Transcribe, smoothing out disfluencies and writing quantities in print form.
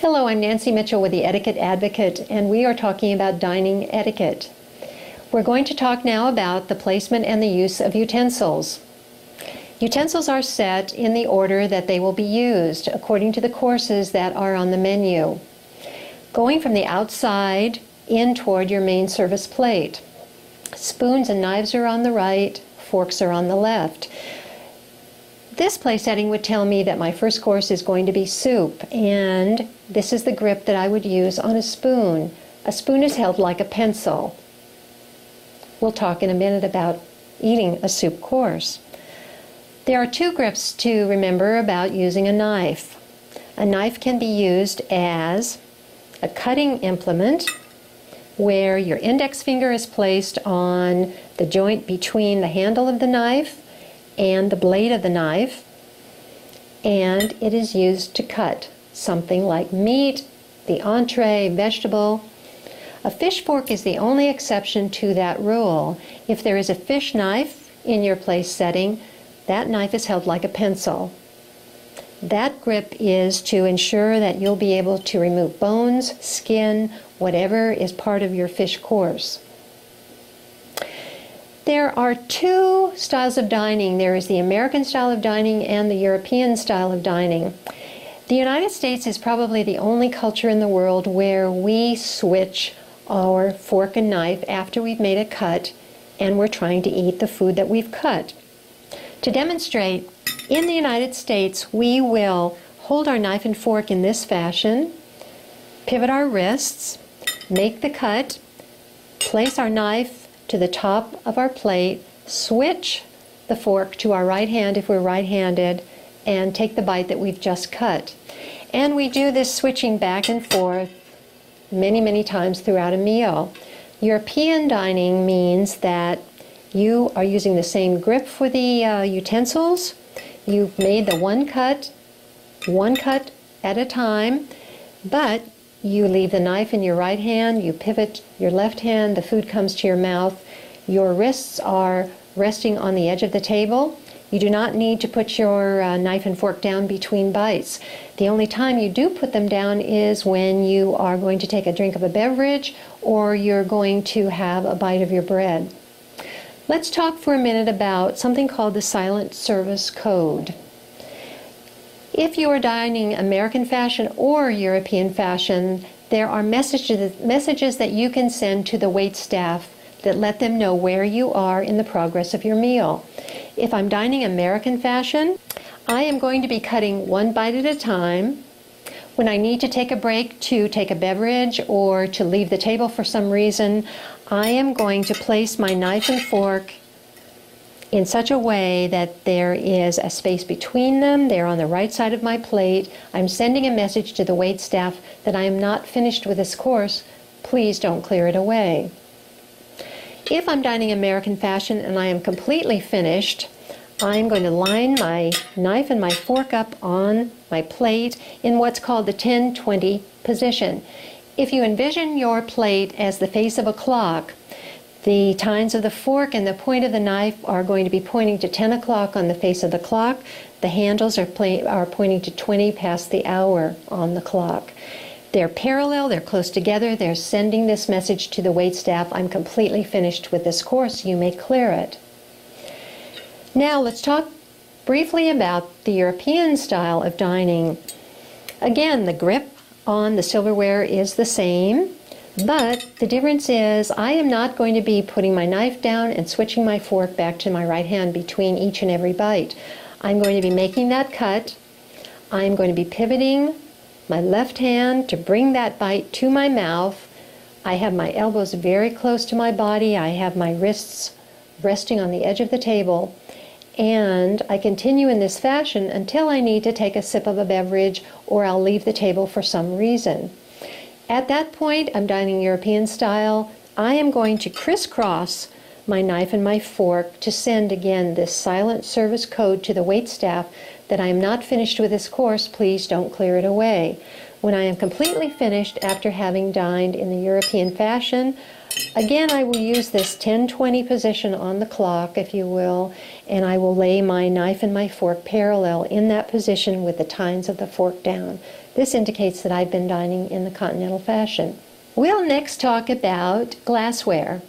Hello, I'm Nancy Mitchell with the Etiquette Advocate, and we are talking about dining etiquette. We're going to talk now about the placement and the use of utensils. Utensils are set in the order that they will be used according to the courses that are on the menu, going from the outside in toward your main service plate. Spoons and knives are on the right, forks are on the left. This place setting would tell me that my first course is going to be soup, and this is the grip that I would use on a spoon. A spoon is held like a pencil. We'll talk in a minute about eating a soup course. There are two grips to remember about using a knife. A knife can be used as a cutting implement, where your index finger is placed on the joint between the handle of the knife and the blade of the knife, and it is used to cut something like meat, the entree, vegetable. A fish fork is the only exception to that rule. If there is a fish knife in your place setting, that knife is held like a pencil. That grip is to ensure that you'll be able to remove bones, skin, whatever is part of your fish course. There are two styles of dining. There is the American style of dining and the European style of dining. The United States is probably the only culture in the world where we switch our fork and knife after we've made a cut and we're trying to eat the food that we've cut. To demonstrate, in the United States, we will hold our knife and fork in this fashion, pivot our wrists, make the cut, place our knife to the top of our plate, switch the fork to our right hand if we're right-handed, and take the bite that we've just cut. And we do this switching back and forth many, many times throughout a meal. European dining means that you are using the same grip for the utensils. You've made the one cut at a time, but you leave the knife in your right hand, you pivot your left hand, the food comes to your mouth. Your wrists are resting on the edge of the table. You do not need to put your knife and fork down between bites. The only time you do put them down is when you are going to take a drink of a beverage or you're going to have a bite of your bread. Let's talk for a minute about something called the silent service code. If you are dining American fashion or European fashion, there are messages that you can send to the wait staff that let them know where you are in the progress of your meal. If I'm dining American fashion, I am going to be cutting one bite at a time. When I need to take a break to take a beverage or to leave the table for some reason, I am going to place my knife and fork in such a way that there is a space between them. They're on the right side of my plate. I'm sending a message to the wait staff that I am not finished with this course. Please don't clear it away. If I'm dining American fashion and I am completely finished, I'm going to line my knife and my fork up on my plate in what's called the 10-20 position. If you envision your plate as the face of a clock, the tines of the fork and the point of the knife are going to be pointing to 10 o'clock on the face of the clock. The handles are pointing to 20 past the hour on the clock. They're parallel, they're close together, they're sending this message to the waitstaff: I'm completely finished with this course, you may clear it. Now let's talk briefly about the European style of dining. Again, the grip on the silverware is the same. But the difference is I am not going to be putting my knife down and switching my fork back to my right hand between each and every bite. I'm going to be making that cut. I'm going to be pivoting my left hand to bring that bite to my mouth. I have my elbows very close to my body. I have my wrists resting on the edge of the table. And I continue in this fashion until I need to take a sip of a beverage or I'll leave the table for some reason. At that point, I'm dining European style. I am going to crisscross my knife and my fork to send again this silent service code to the waitstaff that I am not finished with this course, please don't clear it away. When I am completely finished after having dined in the European fashion, again I will use this 10-20 position on the clock, if you will, and I will lay my knife and my fork parallel in that position with the tines of the fork down. This indicates that I've been dining in the continental fashion. We'll next talk about glassware.